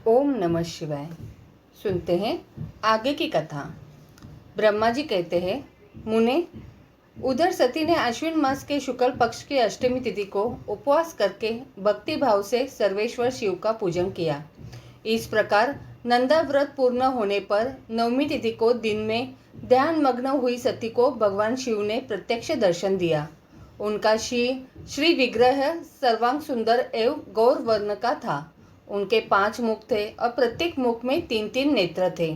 ओम नमः शिवाय। सुनते हैं आगे की कथा। ब्रह्मा जी कहते हैं, मुने, उधर सती ने अश्विन मास के शुक्ल पक्ष की अष्टमी तिथि को उपवास करके भक्ति भाव से सर्वेश्वर शिव का पूजन किया। इस प्रकार नंदा व्रत पूर्ण होने पर नवमी तिथि को दिन में ध्यान मग्न हुई सती को भगवान शिव ने प्रत्यक्ष दर्शन दिया। उनका श्री विग्रह सर्वांग सुंदर एवं गौर वर्ण का था। उनके 5 मुख थे और प्रत्येक मुख में 3-3 नेत्र थे।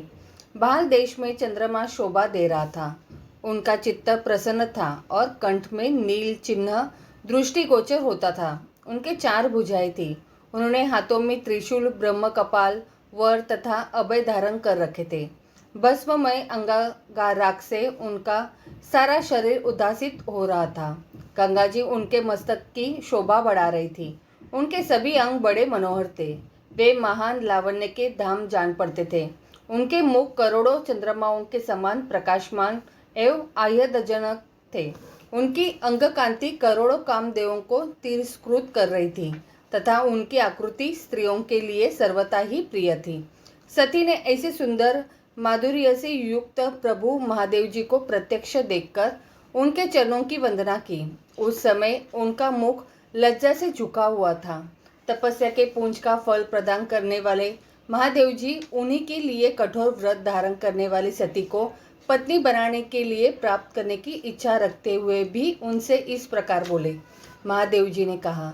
बाल देश में चंद्रमा शोभा दे रहा था। उनका चित्त प्रसन्न था और कंठ में नील चिन्ह दृष्टिगोचर होता था। उनके 4 भुजाएं थी। उन्होंने हाथों में त्रिशूल, ब्रह्म कपाल, वर तथा अभय धारण कर रखे थे। भस्ममय अंगाराग से उनका सारा शरीर उदासित हो रहा था। गंगा जी उनके मस्तक की शोभा बढ़ा रही थी। उनके सभी अंग बड़े मनोहर थे। वे महान लावण्य के धाम जान पड़ते थे। उनके मुख करोड़ों चंद्रमाओं के समान प्रकाशमान एवं आह्लादजनक थे। उनकी अंग कांति करोड़ों कामदेवों को तिरस्कृत कर रही थी तथा उनकी आकृति स्त्रियों के लिए सर्वथा ही प्रिय थी। सती ने ऐसे सुंदर माधुर्य से युक्त प्रभु महादेव जी को प्रत्यक्ष देखकर उनके चरणों की वंदना की। उस समय उनका मुख लज्जा से झुका हुआ था। तपस्या के पुंज का फल प्रदान करने वाले महादेव जी उन्हीं के लिए कठोर व्रत धारण करने वाली सती को पत्नी बनाने के लिए प्राप्त करने की इच्छा रखते हुए भी उनसे इस प्रकार बोले। महादेव जी ने कहा,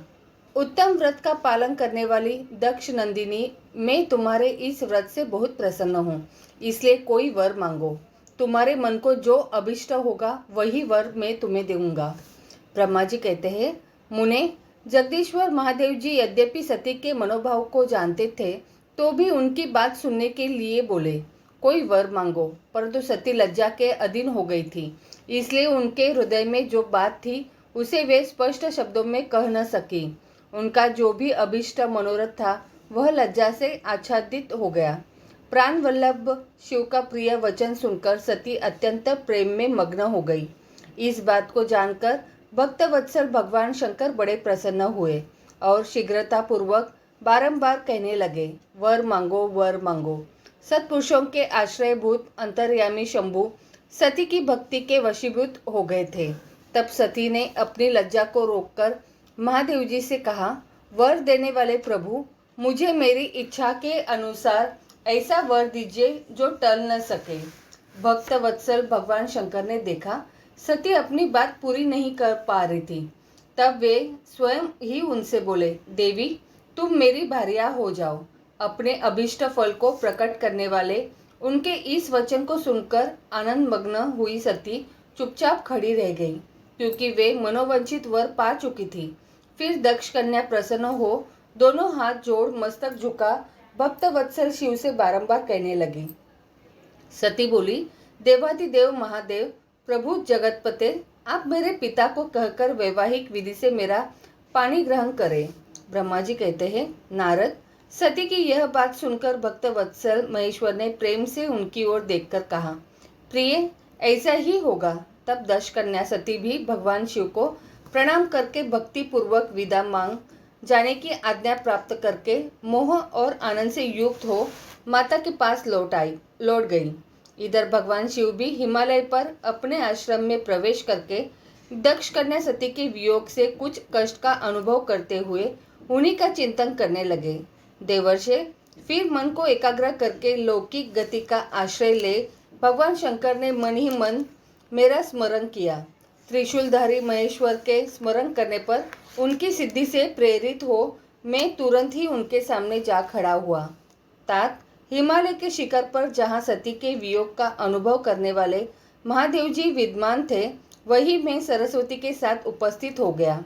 उत्तम व्रत का पालन करने वाली दक्ष नंदिनी, मैं तुम्हारे इस व्रत से बहुत प्रसन्न हूँ, इसलिए कोई वर मांगो। तुम्हारे मन को जो अभिष्ट होगा वही वर मैं तुम्हें दूंगा। ब्रह्मा जी कहते हैं, मुने, जगदीश्वर महादेव जी यद्यपि सती के मनोभाव को जानते थे तो भी उनकी बात सुनने के लिए बोले, कोई वर मांगो। परंतु सती लज्जा के अधीन हो गई थी, इसलिए उनके हृदय में जो बात थी उसे वे स्पष्ट शब्दों में कह न सकी। उनका जो भी अभिष्ट मनोरथ था वह लज्जा से आच्छादित हो गया। प्राण वल्लभ शिव का प्रिय वचन सुनकर सती अत्यंत प्रेम में मग्न हो गई। इस बात को जानकर भक्त वत्सल भगवान शंकर बड़े प्रसन्न हुए और शीघ्रता पूर्वक बारंबार कहने लगे, वर मांगो, वर मांगो। सत्पुरुषों के आश्रयभूत अंतर्यामी शंभु सती की भक्ति के वशीभूत हो गए थे। तब सती ने अपनी लज्जा को रोककर महादेव जी से कहा, वर देने वाले प्रभु, मुझे मेरी इच्छा के अनुसार ऐसा वर दीजिए जो टल न सके। भक्त वत्सल भगवान शंकर ने देखा सती अपनी बात पूरी नहीं कर पा रही थी। तब वे स्वयं ही उनसे बोले, देवी, तुम मेरी भार्या हो जाओ। अपने अभिष्ट फल को प्रकट करने वाले उनके इस वचन को सुनकर आनंद मग्न हुई सती चुपचाप खड़ी रह गई, क्योंकि वे मनोवंचित वर पा चुकी थी। फिर दक्ष कन्या प्रसन्न हो दोनों हाथ जोड़ मस्तक झुका भक्त वत्सल शिव से बारंबार कहने लगी। सती बोली, देवाधिदेव महादेव, प्रभु जगतपते, आप मेरे पिता को कहकर वैवाहिक विधि से मेरा पानी ग्रहण करें। ब्रह्मा जी कहते हैं, नारद, सती की यह बात सुनकर भक्त वत्सल महेश्वर ने प्रेम से उनकी ओर देखकर कहा, प्रिय, ऐसा ही होगा। तब दक्ष कन्या सती भी भगवान शिव को प्रणाम करके भक्ति पूर्वक विदा मांग जाने की आज्ञा प्राप्त करके मोह और आनंद से युक्त हो माता के पास लौट गई। इधर भगवान शिव भी हिमालय पर अपने आश्रम में प्रवेश करके दक्ष कन्या सती के वियोग से कुछ कष्ट का अनुभव करते हुए उन्हीं का चिंतन करने लगे। देवर्षे, फिर मन को एकाग्र करके लौकिक गति का आश्रय ले भगवान शंकर ने मन ही मन मेरा स्मरण किया। त्रिशूलधारी महेश्वर के स्मरण करने पर उनकी सिद्धि से प्रेरित हो मैं तुरंत ही उनके सामने जा खड़ा हुआ। तात, हिमालय के शिखर पर जहाँ सती के वियोग का अनुभव करने वाले महादेव जी विद्यमान थे, वही मैं सरस्वती के साथ उपस्थित हो गया।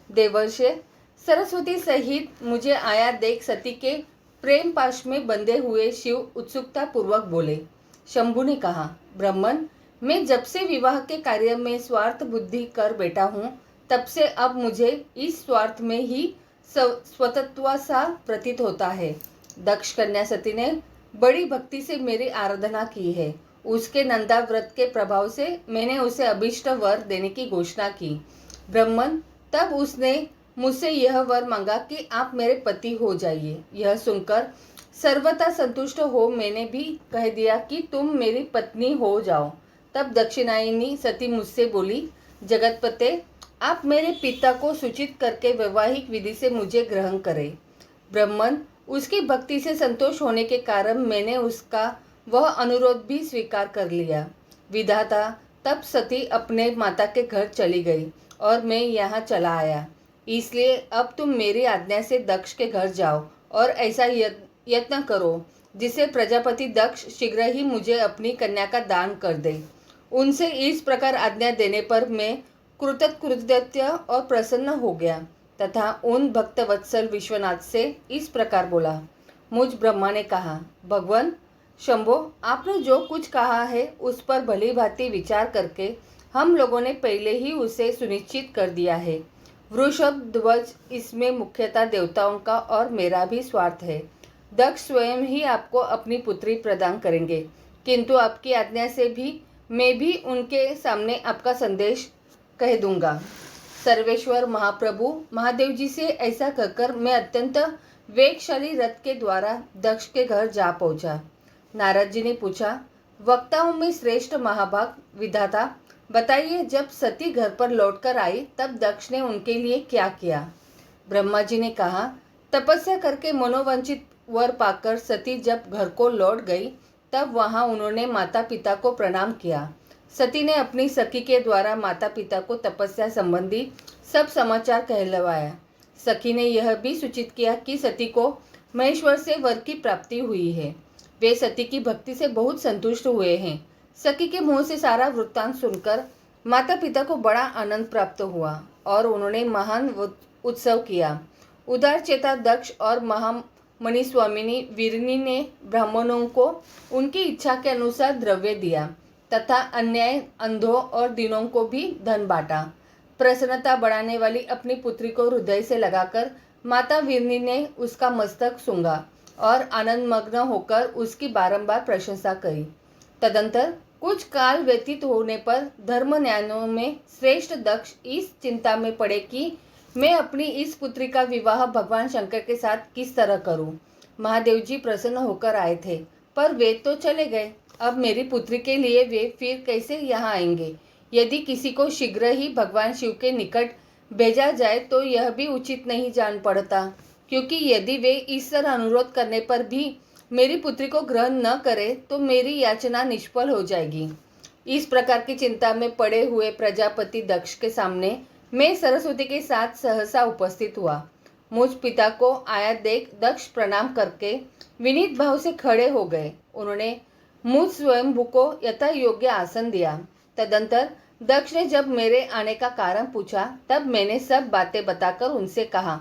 देवर्षे, सरस्वती सहित मुझे आया देख सती के प्रेम पाश में बंधे हुए शिव उत्सुकता पूर्वक बोले। शंभु ने कहा, ब्राह्मण, मैं जब से विवाह के कार्य में स्वार्थ बुद्धि कर बैठा हूँ, तब से अब मुझे इस स्वार्थ में ही स्वतत्व सा प्रतीत होता है। दक्ष कन्या सती ने बड़ी भक्ति से मेरी आराधना की है। उसके नंदा व्रत के प्रभाव से मैंने उसे अभिष्ट वर देने की घोषणा की। ब्राह्मण, तब उसने मुझसे यह वर मांगा कि आप मेरे पति हो जाइए। यह सुनकर सर्वथा संतुष्ट हो मैंने भी कह दिया कि तुम मेरी पत्नी हो जाओ। तब दक्षिणायनी सती मुझसे बोली, जगतपते, आप मेरे पिता को सूचित करके वैवाहिक विधि से मुझे ग्रहण करें। ब्राह्मण उसकी भक्ति से संतोष होने के कारण मैंने उसका वह अनुरोध भी स्वीकार कर लिया। विधाता, तब सती अपने माता के घर चली गई और मैं यहाँ चला आया। इसलिए अब तुम मेरी आज्ञा से दक्ष के घर जाओ और ऐसा यत्न करो जिससे प्रजापति दक्ष शीघ्र ही मुझे अपनी कन्या का दान कर दे। उनसे इस प्रकार आज्ञा देने पर मैं कृतज्ञ और प्रसन्न हो गया तथा उन भक्तवत्सल विश्वनाथ से इस प्रकार बोला। मुझ ब्रह्मा ने कहा, भगवान शंभो, आपने जो कुछ कहा है उस पर भली भांति विचार करके हम लोगों ने पहले ही उसे सुनिश्चित कर दिया है। वृषभ ध्वज, इसमें मुख्यतः देवताओं का और मेरा भी स्वार्थ है। दक्ष स्वयं ही आपको अपनी पुत्री प्रदान करेंगे, किंतु आपकी आज्ञा से भी मैं भी उनके सामने आपका संदेश कह दूंगा। सर्वेश्वर महाप्रभु महादेव जी से ऐसा कहकर मैं अत्यंत वेगशाली रथ के द्वारा दक्ष के घर जा पहुंचा। नारद जी ने पूछा, वक्ताओं में श्रेष्ठ महाभाग विधाता, बताइए, जब सती घर पर लौटकर आई तब दक्ष ने उनके लिए क्या किया? ब्रह्मा जी ने कहा, तपस्या करके मनोवांछित वर पाकर सती जब घर को लौट गई तब वहां उन्होंने माता पिता को प्रणाम किया। सती ने अपनी सखी के द्वारा माता पिता को तपस्या संबंधी सब समाचार कहलवाया। सखी ने यह भी सूचित किया कि सती को महेश्वर से वर की प्राप्ति हुई है। वे सती की भक्ति से बहुत संतुष्ट हुए हैं। सखी के मुंह से सारा वृत्तांत सुनकर माता पिता को बड़ा आनंद प्राप्त हुआ और उन्होंने महान उत्सव किया। उदार चेता दक्ष और महामणि स्वामिनी वीरनी ने ब्राह्मणों को उनकी इच्छा के अनुसार द्रव्य दिया तथा अन्याय अंधों और दीनों को भी धन बांटा। प्रसन्नता बढ़ाने वाली अपनी पुत्री को हृदय से लगाकर माता वीरनी ने उसका मस्तक सूंघा और आनंद मग्न होकर उसकी बारंबार प्रशंसा करी। तदंतर कुछ काल व्यतीत होने पर धर्म न्यायों में श्रेष्ठ दक्ष इस चिंता में पड़े कि मैं अपनी इस पुत्री का विवाह भगवान शंकर के साथ किस तरह करूं। महादेव जी प्रसन्न होकर आए थे, पर वे तो चले गए। अब मेरी पुत्री के लिए वे फिर कैसे यहाँ आएंगे? यदि किसी को शीघ्र ही भगवान शिव के निकट भेजा जाए तो यह भी उचित नहीं जान पड़ता, क्योंकि यदि वे इस तरह अनुरोध करने पर भी मेरी पुत्री को ग्रहण न करे तो मेरी याचना निष्फल हो जाएगी। इस प्रकार की चिंता में पड़े हुए प्रजापति दक्ष के सामने मैं सरस्वती के साथ सहसा उपस्थित हुआ। मुझ पिता को आया देख दक्ष प्रणाम करके विनीत भाव से खड़े हो गए। उन्होंने मुझ स्वयंभू को यथा योग्य आसन दिया। तदंतर दक्ष ने जब मेरे आने का कारण पूछा तब मैंने सब बातें बताकर उनसे कहा,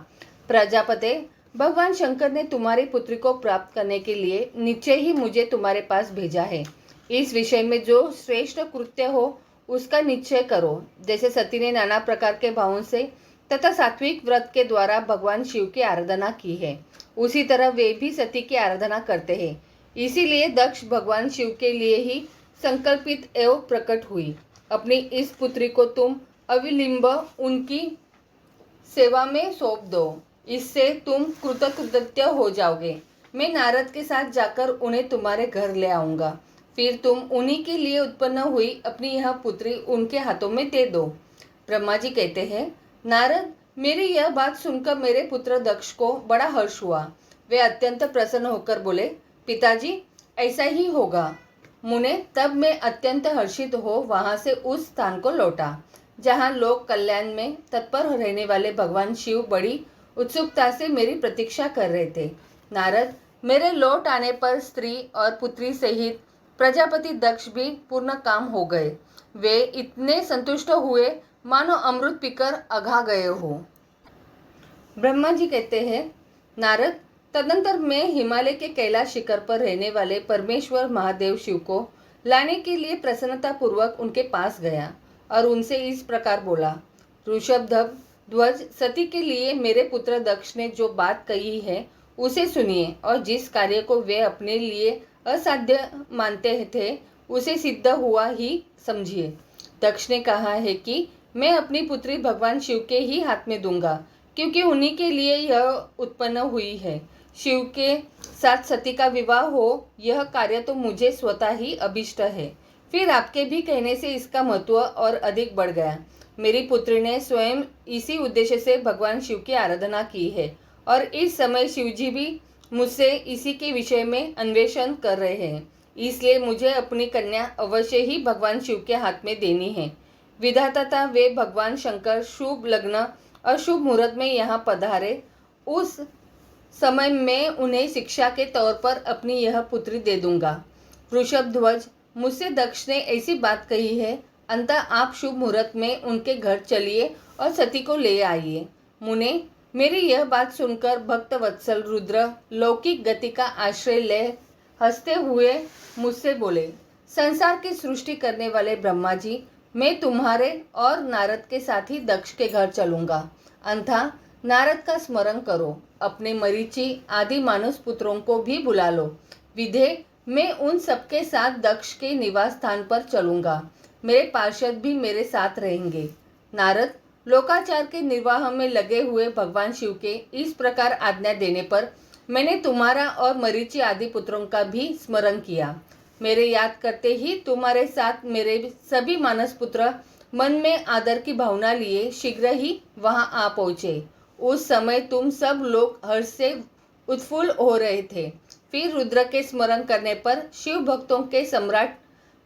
प्रजापते, भगवान शंकर ने तुम्हारी पुत्री को प्राप्त करने के लिए निश्चय ही मुझे तुम्हारे पास भेजा है। इस विषय में जो श्रेष्ठ कृत्य हो उसका निश्चय करो। जैसे सती ने नाना प्रकार के भावों से तथा सात्विक व्रत के द्वारा भगवान शिव की आराधना की है, उसी तरह वे भी सती की आराधना करते हैं। इसीलिए दक्ष भगवान शिव के लिए ही संकल्पित एवं प्रकट हुई। अपनी इस पुत्री को तुम अविलंब उनकी सेवा में सौंप दो, इससे तुम कृतकृत्य हो जाओगे। मैं नारद के साथ जाकर उन्हें तुम्हारे घर ले आऊँगा, फिर तुम उन्हीं के लिए उत्पन्न हुई अपनी यह पुत्री उनके हाथों में दे दो। ब्रह्मा जी कहते हैं, नारद, मेरी यह बात सुनकर मेरे पुत्र दक्ष को बड़ा हर्ष हुआ। वे अत्यंत प्रसन्न होकर बोले, पिताजी, ऐसा ही होगा। मुने, तब मैं अत्यंत हर्षित हो वहां से उस स्थान को लौटा जहां लोक कल्याण में तत्पर रहने वाले भगवान शिव बड़ी उत्सुकता से मेरी प्रतीक्षा कर रहे थे। नारद, मेरे लौट आने पर स्त्री और पुत्री सहित प्रजापति दक्ष भी पूर्ण काम हो गए। वे इतने संतुष्ट हुए मानो अमृत पीकर अघा गए हो। ब्रह्मा जी कहते हैं, नारद, तदंतर मैं हिमालय के कैलाश शिखर पर रहने वाले परमेश्वर महादेव शिव को लाने के लिए प्रसन्नता पूर्वक उनके पास गया और उनसे इस प्रकार बोला, ऋषभ ध्वज, सती के लिए मेरे पुत्र दक्ष ने जो बात कही है उसे सुनिए और जिस कार्य को वे अपने लिए असाध्य मानते थे उसे सिद्ध हुआ ही समझिए। दक्ष ने कहा है कि मैं अपनी पुत्री भगवान शिव के ही हाथ में दूंगा, क्योंकि उन्हीं के लिए यह उत्पन्न हुई है। शिव के साथ सती का विवाह हो, यह कार्य तो मुझे स्वतः ही अभिष्ट है। फिर आपके भी कहने से इसका महत्व और अधिक बढ़ गया। मेरी पुत्री ने स्वयं इसी उद्देश्य से भगवान शिव की आराधना की है और इस समय शिवजी भी मुझसे इसी के विषय में अन्वेषण कर रहे हैं। इसलिए मुझे अपनी कन्या अवश्य ही भगवान शिव के हाथ में देनी है। विधाता वे भगवान शंकर शुभ लग्न और शुभ मुहूर्त में यहाँ पधारे, उस समय मैं उन्हें शिक्षा के तौर पर अपनी यह पुत्री दे दूंगा। वृषभ ध्वज, मुझसे दक्ष ने ऐसी बात कही है, अंततः आप शुभ मुहूर्त में उनके घर चलिए और सती को ले आइए। मुने, मेरी यह बात सुनकर भक्त वत्सल रुद्र लौकिक गति का आश्रय ले हंसते हुए मुझसे बोले, संसार की सृष्टि करने वाले ब्रह्मा जी, मैं तुम्हारे और नारद के साथ ही दक्ष के घर चलूंगा। अंथा नारद का स्मरण करो, अपने मरीचि आदि मानस पुत्रों को भी बुला लो। विधे, मैं उन सबके साथ दक्ष के निवास स्थान पर चलूंगा। मेरे पार्षद भी मेरे साथ रहेंगे। नारद, लोकाचार के निर्वाह में लगे हुए भगवान शिव के इस प्रकार आज्ञा देने पर मैंने तुम्हारा और मरीचि आदि पुत्रों का भी स्मरण किया। मेरे याद करते ही तुम्हारे साथ मेरे सभी मानस पुत्र मन में आदर की भावना लिए शीघ्र ही वहां आ पहुंचे। उस समय तुम सब लोग हर्ष से उत्फुल्ल हो रहे थे। फिर रुद्र के स्मरण करने पर शिव भक्तों के सम्राट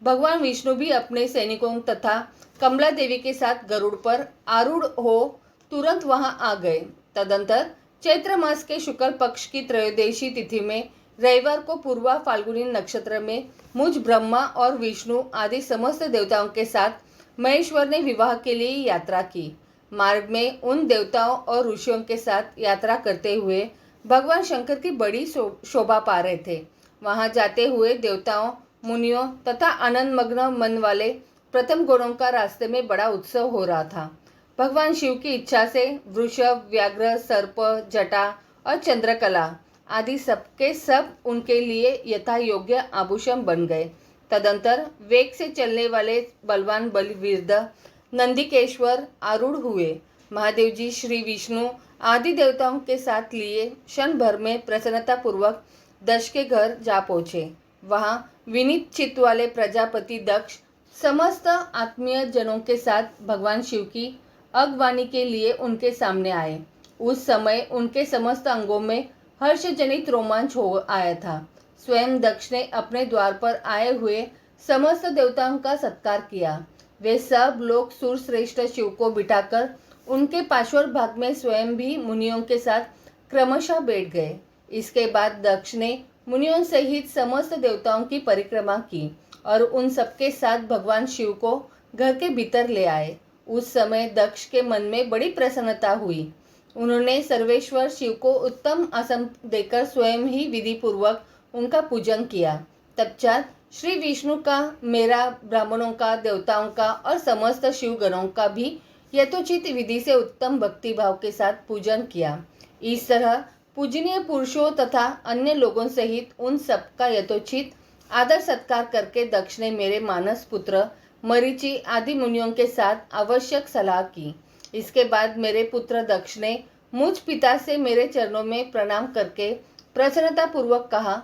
भगवान विष्णु भी अपने सैनिकों तथा कमला देवी के साथ गरुड़ पर आरूढ़ हो तुरंत वहां आ गए। तदंतर चैत्र मास के शुक्ल पक्ष की त्रयोदशी तिथि में रविवार को पूर्वा फाल्गुनी नक्षत्र में मुझ ब्रह्मा और विष्णु आदि समस्त देवताओं के साथ महेश्वर ने विवाह के लिए यात्रा की। मार्ग में उन देवताओं और ऋषियों के साथ यात्रा करते हुए भगवान शंकर की बड़ी शोभा पा रहे थे। वहां जाते हुए देवताओं, मुनियों तथा आनंद मग्न मन वाले प्रथम गणों का रास्ते में बड़ा उत्सव हो रहा था। भगवान शिव की इच्छा से वृषभ, व्याघ्र, सर्प, जटा और चंद्रकला आदि सबके सब उनके लिए यथा योग्य आभूषण बन गए। तदंतर वेग से चलने वाले बलवान बलवीर नंदिकेश्वर आरूढ़ हुए। महादेव जी श्री विष्णु आदि देवताओं के साथ लिए क्षण भर में प्रसन्नता पूर्वक दक्ष के घर जा पहुँचे। वहाँ विनीत चित्त वाले प्रजापति दक्ष समस्त आत्मीय जनों के साथ भगवान शिव की अगवानी के लिए उनके सामने आए। उस समय उनके समस्त अंगों में हर्षजनित रोमांच हो आया था। स्वयं दक्ष ने अपने द्वार पर आए हुए समस्त देवताओं का सत्कार किया। वे सब लोग सूरश्रेष्ठ शिव को बिठाकर उनके पार्श्व भाग में स्वयं भी मुनियों के साथ क्रमशः बैठ गए। इसके बाद दक्ष ने मुनियों सहित समस्त देवताओं की परिक्रमा की और उन सबके साथ भगवान शिव को घर के भीतर ले आए। उस समय दक्ष के मन में बड़ी प्रसन्नता हुई। उन्होंने सर्वेश्वर शिव को उत्तम आसन देकर स्वयं ही विधि पूर्वक उनका पूजन किया। तत्पश्चात श्री विष्णु का, मेरा, ब्राह्मणों का, देवताओं का और समस्त शिवगणों का भी यथोचित विधि से उत्तम भक्ति भाव के साथ पूजन किया। इस तरह पूजनीय पुरुषों तथा अन्य लोगों सहित उन सबका यथोचित आदर सत्कार करके दक्ष ने मेरे मानस पुत्र मरीचि आदि मुनियों के साथ आवश्यक सलाह की। इसके बाद मेरे पुत्र दक्ष ने मुझ पिता से मेरे चरणों में प्रणाम करके प्रसन्नता पूर्वक कहा,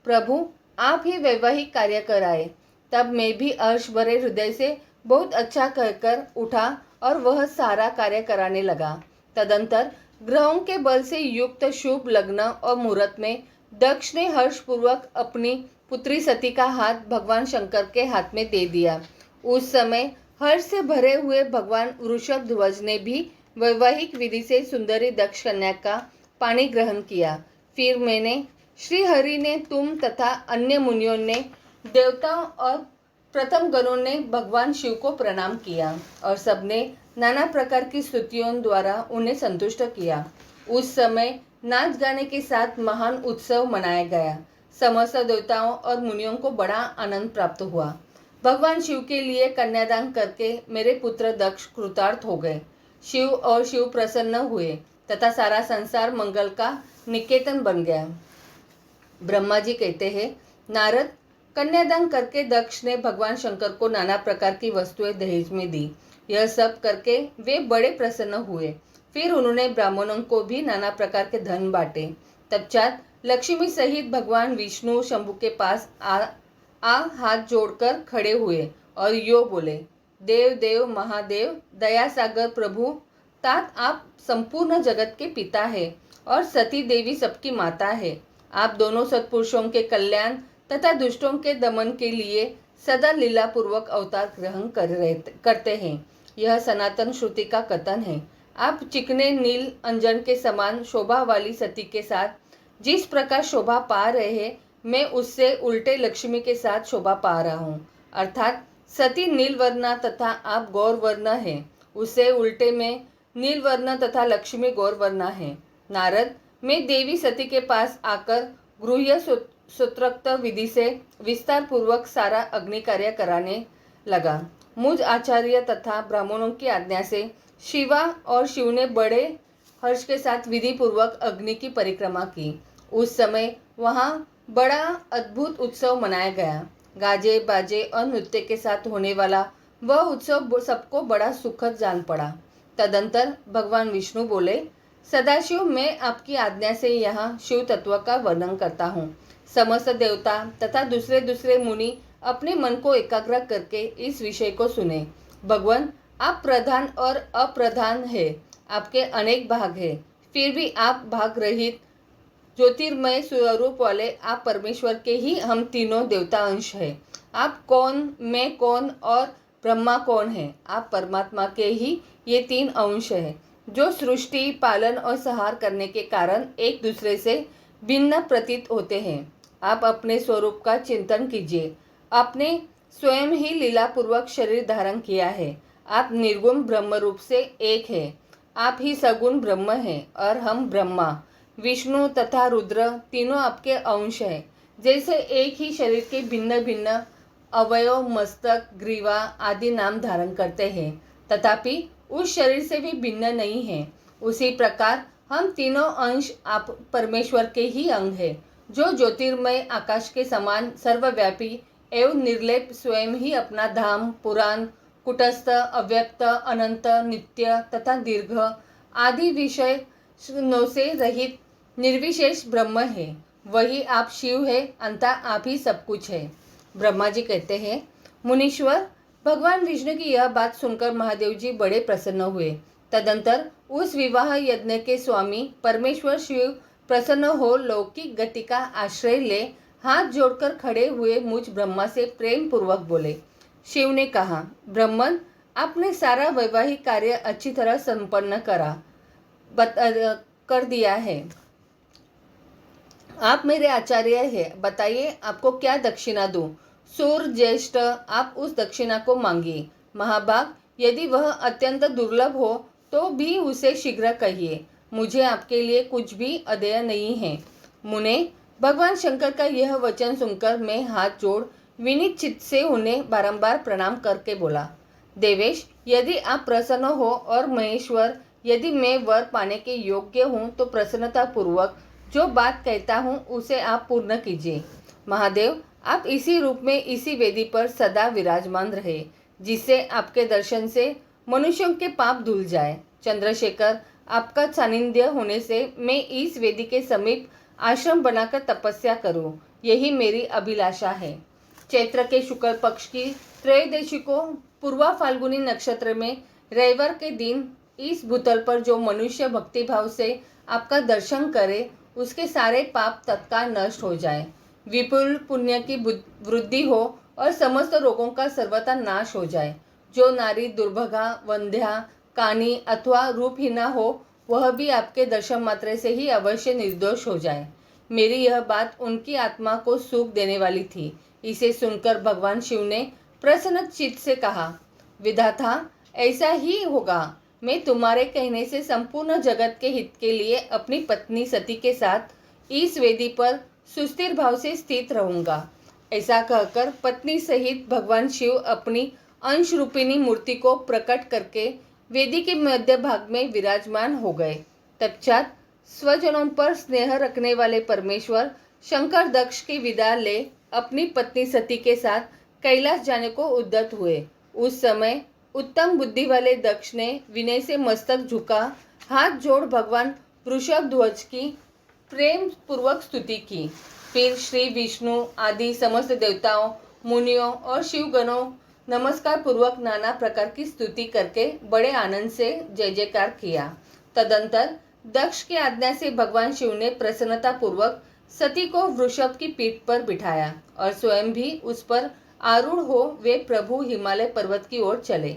प्रभु आप ही वैवाहिक कार्य कराए। तब मैं भी हर्ष भरे हृदय से बहुत अच्छा कहकर उठा और वह सारा कार्य कराने लगा। तदंतर ग्रहों के बल से युक्त शुभ लग्न और मुहूर्त में दक्ष ने हर्षपूर्वक अपनी पुत्री सती का हाथ भगवान शंकर के हाथ में दे दिया। उस समय हर्ष से भरे हुए भगवान वृषभ ध्वज ने भी वैवाहिक विधि से सुंदरी दक्ष कन्या का पाणी ग्रहण किया। फिर मैंने, श्री हरि ने, तुम तथा अन्य मुनियों ने, देवताओं और प्रथम गणों ने भगवान शिव को प्रणाम किया और सबने नाना प्रकार की स्तुतियों द्वारा उन्हें संतुष्ट किया। उस समय नाच गाने के साथ महान उत्सव मनाया गया। समस्त देवताओं और मुनियों को बड़ा आनंद प्राप्त हुआ। भगवान शिव के लिए कन्यादान करके मेरे पुत्र दक्ष कृतार्थ हो गए। शिव और शिव प्रसन्न हुए तथा सारा संसार मंगल का निकेतन बन गया। ब्रह्मा जी कहते हैं, नारद, कन्यादान करके दक्ष ने भगवान शंकर को नाना प्रकार की वस्तुएं दहेज में दी। यह सब करके वे बड़े प्रसन्न हुए। फिर उन्होंने ब्राह्मणों को भी नाना प्रकार के धन बांटे। तत्पश्चात लक्ष्मी सहित भगवान विष्णु शंभु के पास आ हाथ जोड़कर खड़े हुए और यो बोले, देव देव महादेव दया सागर प्रभु, तात आप संपूर्ण जगत के पिता है और सती देवी सबकी माता है। आप दोनों सत्पुरुषों के कल्याण तथा दुष्टों के दमन के लिए सदा लीला पूर्वक अवतार ग्रहण करते हैं। यह सनातन श्रुति का कथन है। आप चिकने नील अंजन के समान शोभा वाली सती के साथ जिस प्रकार शोभा पा रहे हैं, मैं उससे उल्टे लक्ष्मी के साथ शोभा पा रहा हूँ। अर्थात सती नीलवर्णा तथा आप गौरवर्ण है, उससे उल्टे में नीलवर्ण तथा लक्ष्मी गौरवर्ण है। नारद, मैं देवी सती के पास आकर गृह्य सूत्रोक्त विधि से विस्तार पूर्वक सारा अग्नि कार्य कराने लगा। मुझ आचार्य तथा ब्राह्मणों की आज्ञा से शिवा और शिव ने बड़े हर्ष के साथ विधि पूर्वक अग्नि की परिक्रमा की। उस समय वहाँ बड़ा अद्भुत उत्सव मनाया गया। गाजे बाजे और नृत्य के साथ होने वाला वह उत्सव सबको बड़ा सुखद जान पड़ा। तदंतर भगवान विष्णु बोले, सदाशिव, मैं आपकी आज्ञा से यहाँ शिव तत्व का वर्णन करता हूँ। समस्त देवता तथा दूसरे दूसरे मुनि अपने मन को एकाग्र करके इस विषय को सुने। भगवान, आप प्रधान और अप्रधान है, आपके अनेक भाग है, फिर भी आप भाग रहित ज्योतिर्मय स्वरूप वाले आप परमेश्वर के ही हम तीनों देवता अंश है। आप कौन, मैं कौन और ब्रह्मा कौन है? आप परमात्मा के ही ये तीन अंश है, जो सृष्टि पालन और संहार करने के कारण एक दूसरे से भिन्न प्रतीत होते हैं। आप अपने स्वरूप का चिंतन कीजिए। आपने स्वयं ही लीलापूर्वक शरीर धारण किया है। आप निर्गुण ब्रह्म रूप से एक है। आप ही सगुण ब्रह्म हैं और हम ब्रह्मा, विष्णु तथा रुद्र तीनों आपके अंश हैं। जैसे एक ही शरीर के भिन्न भिन्न अवयव मस्तक, ग्रीवा आदि नाम धारण करते हैं, तथापि उस शरीर से भी भिन्न नहीं है, उसी प्रकार हम तीनों अंश आप परमेश्वर के ही अंग है, जो ज्योतिर्मय आकाश के समान सर्वव्यापी एवं निर्लेप स्वयं ही अपना धाम, पुराण, कुटस्थ, अव्यक्त, अनंत, नित्य तथा दीर्घ आदि विषयों से रहित निर्विशेष ब्रह्म है। वही आप शिव है, अंततः आप ही सब कुछ है। ब्रह्मा जी कहते हैं, मुनीश्वर, भगवान विष्णु की यह बात सुनकर महादेव जी बड़े प्रसन्न हुए। तदंतर उस विवाह यज्ञ के स्वामी परमेश्वर शिव प्रसन्न हो लौकिक गति का आश्रय ले हाथ जोड़कर खड़े हुए मुझ ब्रह्मा से प्रेम पूर्वक बोले। शिव ने कहा, ब्रह्मन, आपने सारा वैवाहिक कार्य अच्छी तरह संपन्न कर दिया है। आप मेरे आचार्य हैं, बताइए आपको क्या दक्षिणा दूं? सूर्य ज्येष्ठ, आप उस दक्षिणा को मांगिए। महाभाग, यदि वह अत्यंत दुर्लभ हो तो भी उसे शीघ्र कहिए। मुझे आपके लिए कुछ भी अदेय नहीं है। मुने, भगवान शंकर का यह वचन सुनकर मैं हाथ जोड़ विनीत चित्त से उन्हें बारंबार प्रणाम करके बोला, देवेश, यदि आप प्रसन्न हो और महेश्वर, यदि मैं वर पाने के योग्य हूँ तो प्रसन्नता पूर्वक जो बात कहता हूँ उसे आप पूर्ण कीजिए। महादेव, आप इसी रूप में इसी वेदी पर सदा विराजमान रहे, जिससे आपके दर्शन से मनुष्यों के पाप धुल जाए। चंद्रशेखर, आपका सानिध्य होने से मैं इस वेदी के समीप आश्रम बनाकर तपस्या करूं, यही मेरी अभिलाषा है। चैत्र के शुक्ल पक्ष की त्रयोदशी को पूर्वा फाल्गुनी नक्षत्र में रविवार के दिन इस भूतल पर जो मनुष्य भक्तिभाव से आपका दर्शन करे, उसके सारे पाप तत्काल नष्ट हो जाए, विपुल पुण्य की वृद्धि हो और समस्त रोगों का सर्वथा नाश हो जाए। जो नारी दुर्भगा, वंध्या, कानी अथवा रूपहीना हो, वह भी आपके दर्शन मात्र से ही अवश्य निर्दोष हो जाए। मेरी यह बात उनकी आत्मा को सुख देने वाली थी। इसे सुनकर भगवान शिव ने प्रसन्न चित्त से कहा, विधाता, ऐसा ही होगा। मैं तुम्हारे कहने से संपूर्ण जगत के हित के लिए अपनी पत्नी सती के साथ इस वेदी पर सुस्थिर भाव से स्थित रहूंगा। ऐसा कहकर पत्नी सहित भगवान शिव अपनी अंश रूपिणी मूर्ति को प्रकट करके वेदी के मध्य भाग में विराजमान हो गए। तत्पश्चात स्वजनों पर स्नेह रखने वाले परमेश्वर शंकर दक्ष की विदा ले अपनी पत्नी सती के साथ कैलाश जाने को उद्यत हुए। उस समय उत्तम बुद्धि वाले दक्ष ने विनय से मस्तक झुका हाथ जोड़ भगवान वृषभ ध्वज की प्रेम पूर्वक स्तुति की। फिर श्री विष्णु आदि समस्त देवताओं, मुनियों और शिवगणों नमस्कार पूर्वक नाना प्रकार की स्तुति करके बड़े आनंद से जय जयकार किया। तदंतर दक्ष की आज्ञा से भगवान शिव ने प्रसन्नता पूर्वक सती को वृषभ की पीठ पर बिठाया और स्वयं भी उस पर आरूढ़ हो वे प्रभु हिमालय पर्वत की ओर चले।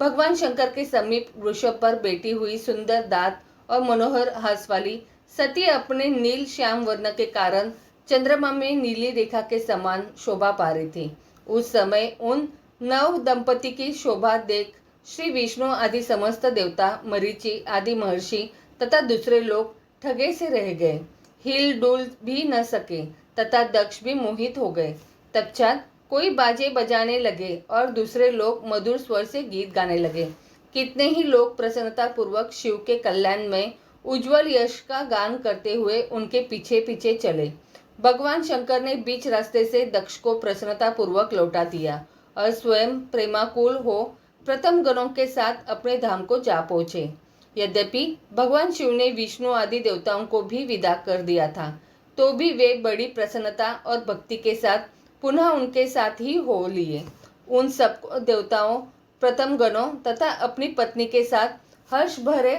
भगवान शंकर के समीप वृषभ पर बैठी हुई सुंदर दांत और मनोहर हास वाली सती अपने नील श्याम वर्ण के कारण चंद्रमा में नीली रेखा के समान शोभा पा रही थी। उस समय उन नव दंपति की शोभा देख श्री विष्णु आदि समस्त देवता, मरीचि आदि महर्षि तथा दूसरे लोग ठगे से रह गए, हिल डुल भी न सके तथा दक्ष भी मोहित हो गए। तत्पश्चात कोई बाजे बजाने लगे और दूसरे लोग मधुर स्वर से गीत गाने लगे। कितने ही लोग प्रसन्नता पूर्वक शिव के कल्याण में उज्जवल यश का गान करते हुए उनके पीछे पीछे चले। भगवान शंकर ने बीच रास्ते से दक्ष को प्रसन्नता पूर्वक लौटा दिया और स्वयं प्रेमाकुल हो प्रथम गणों के साथ अपने धाम को जा पहुँचे। यद्यपि भगवान शिव ने विष्णु आदि देवताओं को भी विदा कर दिया था, तो भी वे बड़ी प्रसन्नता और भक्ति के साथ पुनः उनके साथ ही हो लिए। उन सब देवताओं, प्रथम गणों तथा अपनी पत्नी के साथ हर्ष भरे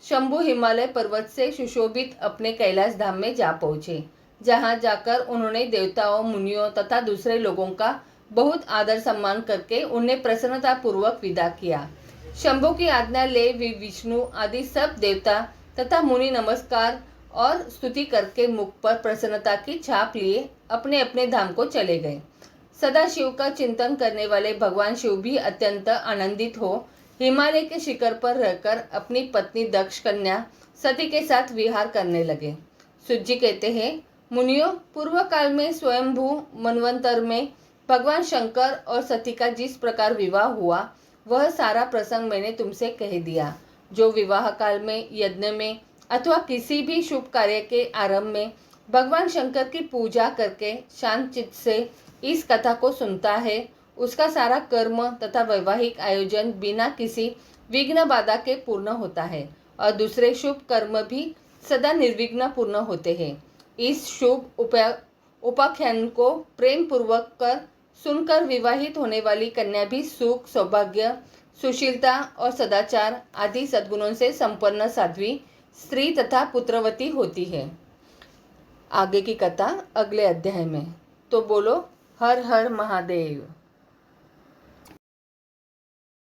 शंभु हिमालय पर्वत से सुशोभित अपने कैलाश धाम में जा पहुँचे, जहाँ जाकर उन्होंने देवताओं, मुनियों तथा दूसरे लोगों का बहुत आदर सम्मान करके उन्हें प्रसन्नता पूर्वक विदा किया। शंभु की आज्ञा ले वे विष्णु आदि सब देवता तथा मुनि नमस्कार और स्तुति करके मुख पर प्रसन्नता की छाप लिए अपने अपने धाम को चले गए। सदा शिव का चिंतन करने वाले भगवान शिव भी अत्यंत आनंदित हो हिमालय के शिखर पर रहकर अपनी पत्नी दक्ष कन्या सती के साथ विहार करने लगे। सूत जी कहते हैं, मुनियों, पूर्व काल में स्वयंभू मनवंतर में भगवान शंकर और सती का जिस प्रकार विवाह हुआ वह सारा प्रसंग मैंने तुमसे कह दिया। जो विवाह काल में, यज्ञ में अथवा किसी भी शुभ कार्य के आरंभ में भगवान शंकर की पूजा करके शांत चित्त से इस कथा को सुनता है, उसका सारा कर्म तथा वैवाहिक आयोजन बिना किसी विघ्न बाधा के पूर्ण होता है और दूसरे शुभ कर्म भी सदा निर्विघ्न पूर्ण होते हैं। इस शुभ उपाख्यान को प्रेम पूर्वक कर सुनकर विवाहित होने वाली कन्या भी सुख, सौभाग्य, सुशीलता और सदाचार आदि सद्गुणों से संपन्न साध्वी स्त्री तथा पुत्रवती होती है। आगे की कथा अगले अध्याय में। तो बोलो हर हर महादेव।